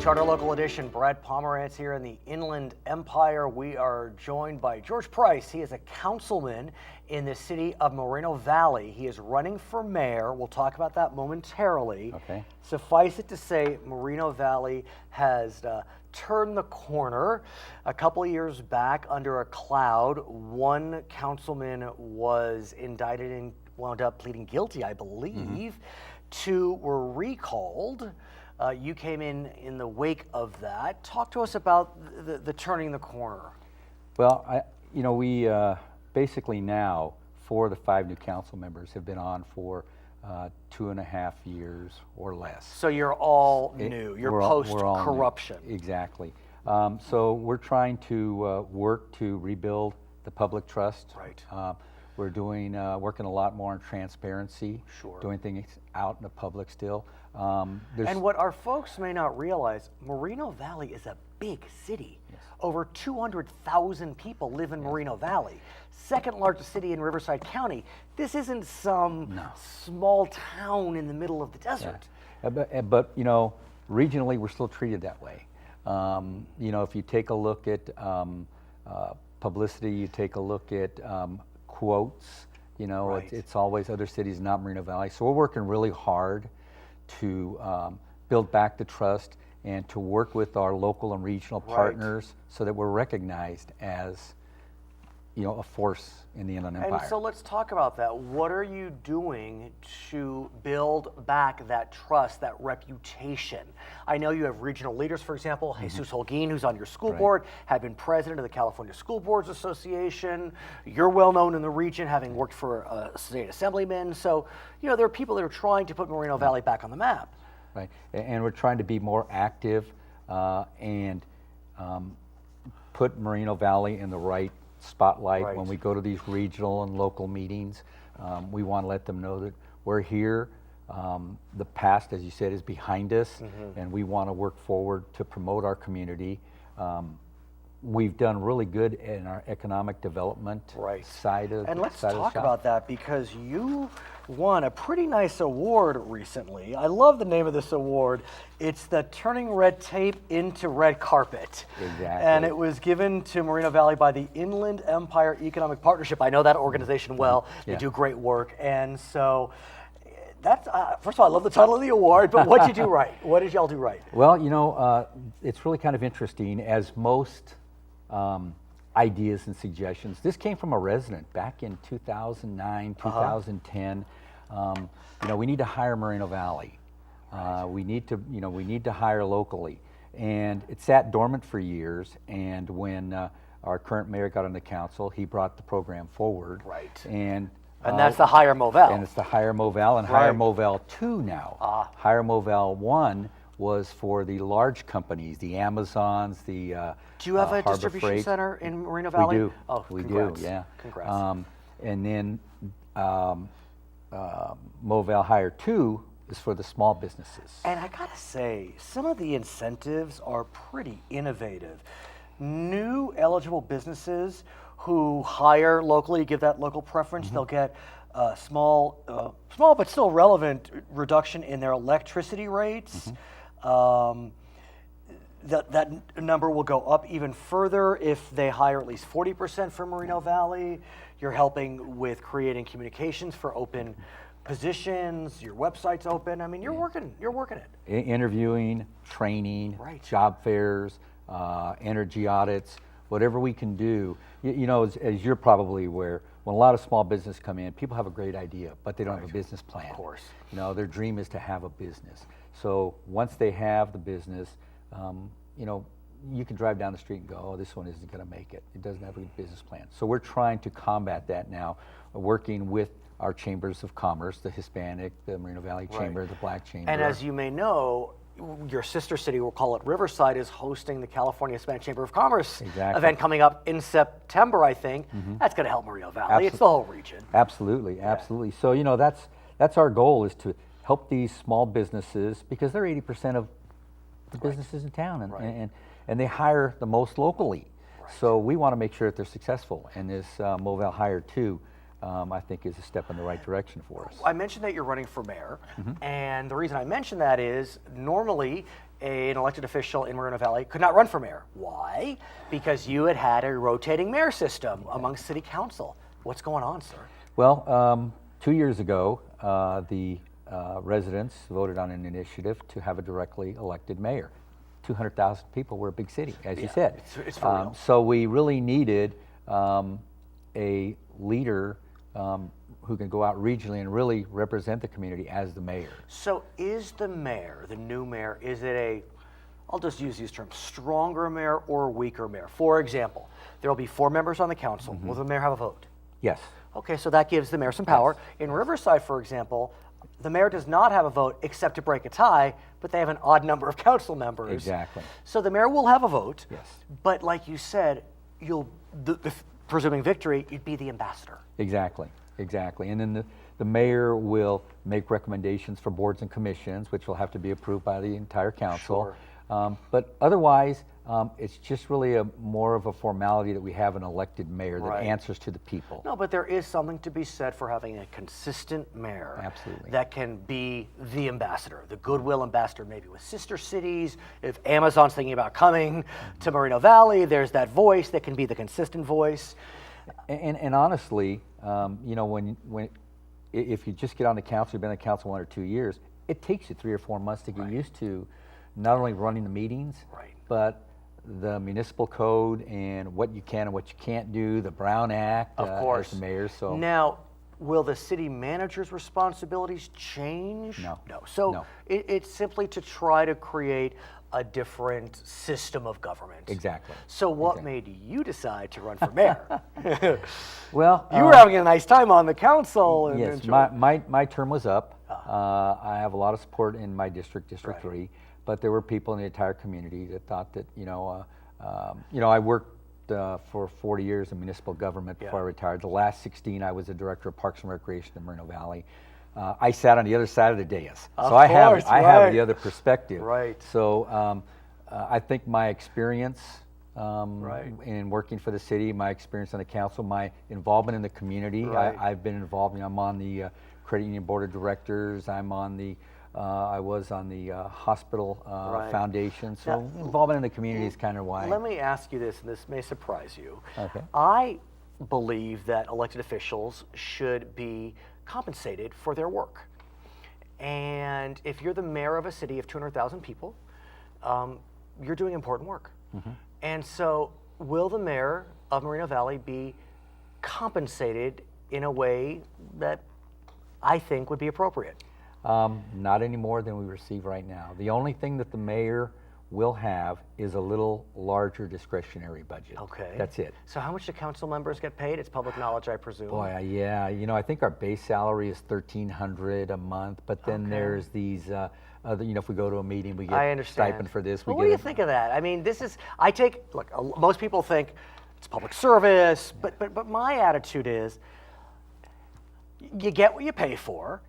Charter Local Edition. Brad Pomerance here in the Inland Empire. We are joined by George Price. He is a councilman in the city of Moreno Valley. He is running for mayor. We'll talk about that momentarily. Okay. Suffice it to say, Moreno Valley has turned the corner. A couple of years back, under a cloud, one councilman was indicted and wound up pleading guilty, I believe. Two were recalled. You came in the wake of that. Talk to us about the turning the corner. Well, we basically now 4 of the 5 new council members have been on for 2.5 years or less. So you're all new. You're post-corruption. Exactly. So we're trying to work to rebuild the public trust. Right. We're doing working a lot more on transparency. Sure. Doing things out in the public still. And what our folks may not realize, Moreno Valley is a big city. Yes. Over 200,000 people live in Moreno Valley. Second largest city in Riverside County. This isn't some small town in the middle of the desert. Yeah. But regionally we're still treated that way. If you take a look at publicity, you take a look at quotes, Right. it's always other cities, not Moreno Valley. So we're working really hard to build back the trust and to work with our local and regional partners so that we're recognized as, a force in the Inland Empire. And so let's talk about that. What are you doing to build back that trust, that reputation? I know you have regional leaders, for example, Jesus Holguin, who's on your school board, had been president of the California School Boards Association. You're well known in the region, having worked for a state assemblyman. So, there are people that are trying to put Moreno Valley back on the map. Right, and we're trying to be more active and put Moreno Valley in the right spotlight. When we go to these regional and local meetings. We want to let them know that we're here. The past, as you said, is behind us, and we want to work forward to promote our community. We've done really good in our economic development side of And let's side talk about that, because you won a pretty nice award recently. I love the name of this award. It's the Turning Red Tape into Red Carpet. Exactly. And it was given to Moreno Valley by the Inland Empire Economic Partnership. I know that organization well. They do great work. And so that's, first of all, I love the title of the award, but what did you do right? What did y'all do right? Well, it's really kind of interesting, as most ideas and suggestions. This came from a resident back in 2009, 2010. We need to hire Moreno Valley. We need to hire locally, and it sat dormant for years. And when our current mayor got on the council, he brought the program forward. Right. And that's the Hire Movell. And it's the Hire Movell and Hire Movell 2 now. Hire Movell 1 was for the large companies, the Amazons, the Do you have a Harbor distribution Freight. center in Moreno Valley? We do. Oh, we congrats. do. Yeah. Congrats. And then Movell Hire 2 is for the small businesses. And I gotta say, some of the incentives are pretty innovative. New eligible businesses who hire locally, give that local preference, they'll get a small but still relevant reduction in their electricity rates. That number will go up even further if they hire at least 40% from Moreno Valley. You're helping with creating communications for open positions. Your website's open. I mean, you're working it. Interviewing, training, job fairs, energy audits, whatever we can do. As you're probably aware, when a lot of small business come in, people have a great idea, but they don't have a business plan. Of course. Their dream is to have a business. So once they have the business, you can drive down the street and go, oh, this one isn't going to make it. It doesn't have a business plan. So we're trying to combat that now, working with our chambers of commerce, the Hispanic, the Moreno Valley Chamber, the Black Chamber. And as you may know, your sister city, we'll call it Riverside, is hosting the California Hispanic Chamber of Commerce event coming up in September, I think. That's going to help Moreno Valley. It's the whole region. Absolutely, absolutely. So, that's our goal, is to help these small businesses, because they're 80% of the businesses in town, and they hire the most locally. So we want to make sure that they're successful. And this Movell Hire 2 I think is a step in the right direction for us. I mentioned that you're running for mayor, and the reason I mention that is normally an elected official in Moreno Valley could not run for mayor. Why? Because you had a rotating mayor system amongst city council. What's going on, sir? Well, 2 years ago, the residents voted on an initiative to have a directly elected mayor. 200,000 people, we're a big city, as you said. It's for real. So we really needed a leader who can go out regionally and really represent the community as the mayor. So is the mayor, the new mayor, is it I'll just use these terms, stronger mayor or weaker mayor? For example, there will be 4 members on the council. Will the mayor have a vote? Yes. Okay, so that gives the mayor some power. In Riverside, for example, the mayor does not have a vote except to break a tie, but they have an odd number of council members. Exactly. So the mayor will have a vote. Yes. But like you said, presuming victory, you'd be the ambassador. Exactly, exactly. And then the mayor will make recommendations for boards and commissions, which will have to be approved by the entire council. Sure. But otherwise, it's just really more of a formality that we have an elected mayor that answers to the people. No, but there is something to be said for having a consistent mayor. Absolutely. That can be the ambassador, the goodwill ambassador, maybe with sister cities. If Amazon's thinking about coming to Moreno Valley, there's that voice that can be the consistent voice. And honestly, you know, if you just get on the council, you've been on the council 1 or 2 years, it takes you 3 or 4 months to get used to not only running the meetings, but the municipal code and what you can and what you can't do, the Brown Act, Of course. as the mayor. So now, will the city manager's responsibilities change? No. No. So No. It's simply to try to create a different system of government. Exactly. So what made you decide to run for mayor? Well, You were having a nice time on the council. And yes, my term was up. I have a lot of support in my district, District 3, but there were people in the entire community that thought that, I worked for 40 years in municipal government before I retired. The last 16, I was a director of Parks and Recreation in Moreno Valley. I sat on the other side of the dais, so I have the other perspective. Right. So I think my experience in working for the city, my experience on the council, my involvement in the community. I've been involved. I'm on the Credit Union Board of Directors. I was on the hospital foundation. So involvement in the community is kind of why. Let me ask you this, and this may surprise you. Okay. I believe that elected officials should be compensated for their work. And if you're the mayor of a city of 200,000 people, you're doing important work. And so will the mayor of Moreno Valley be compensated in a way that I think would be appropriate? Not any more than we receive right now. The only thing that the mayor will have is a little larger discretionary budget. Okay. That's it. So how much do council members get paid? It's public knowledge, I presume. Boy, yeah. I think our base salary is $1,300 a month, but then there's these other, if we go to a meeting, we get stipend for this. Well, what do you think of that? I mean, most people think it's public service, but my attitude is you get what you pay for,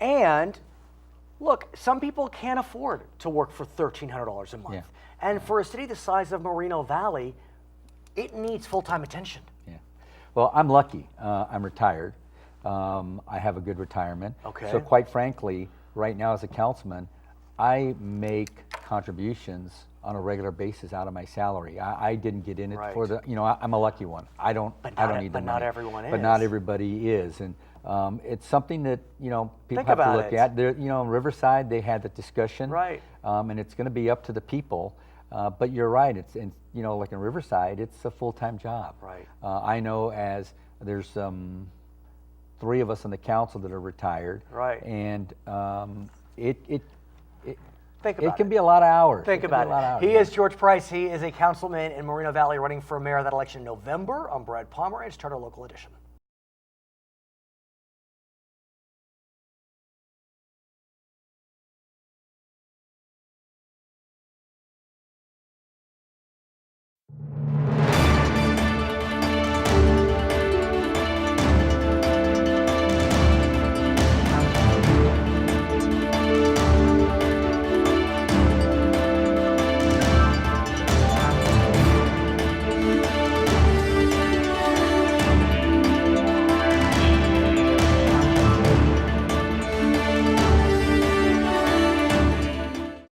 and look, some people can't afford to work for $1,300 a month. Yeah. And for a city the size of Moreno Valley, it needs full-time attention. Yeah. Well, I'm lucky. I'm retired. I have a good retirement. Okay. So quite frankly, right now as a councilman, I make contributions on a regular basis out of my salary. I didn't get in it for the, I'm a lucky one. I don't need the money. But not everyone is. But not everybody is. And it's something that, people Think have to about look it. at. There, in Riverside, they had the discussion. Right. And it's going to be up to the people. But you're right. It's like in Riverside, it's a full-time job. Right. I know there's 3 of us on the council that are retired. Right. And Think it about can be a lot of hours. Think about it. He is George Price. He is a councilman in Moreno Valley running for mayor of that election in November. I'm Brad Pomerance, Charter Local Edition.